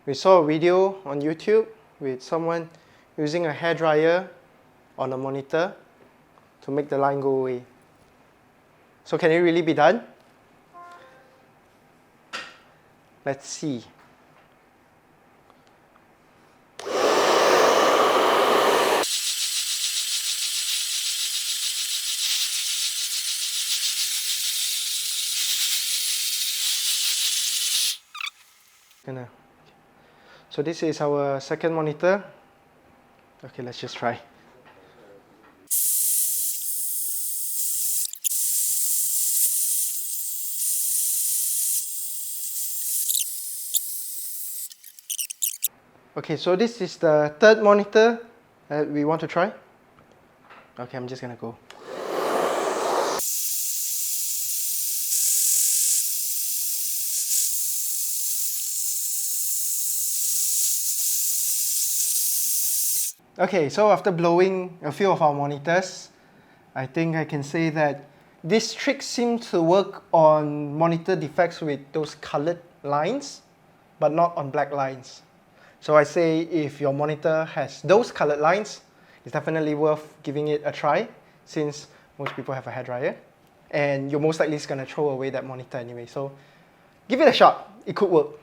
We saw a video on YouTube with someone using a hairdryer on a monitor to make the line go away. So can it really be done? Let's see. So this is our second monitor. Okay, let's just try. Okay, so this is the third monitor that we want to try. Okay, I'm just gonna go. Okay, so after blowing a few of our monitors, I think I can say that this trick seems to work on monitor defects with those colored lines, but not on black lines. So I say if your monitor has those colored lines, it's definitely worth giving it a try, since most people have a hairdryer, and you're most likely just gonna throw away that monitor anyway. So give it a shot, it could work.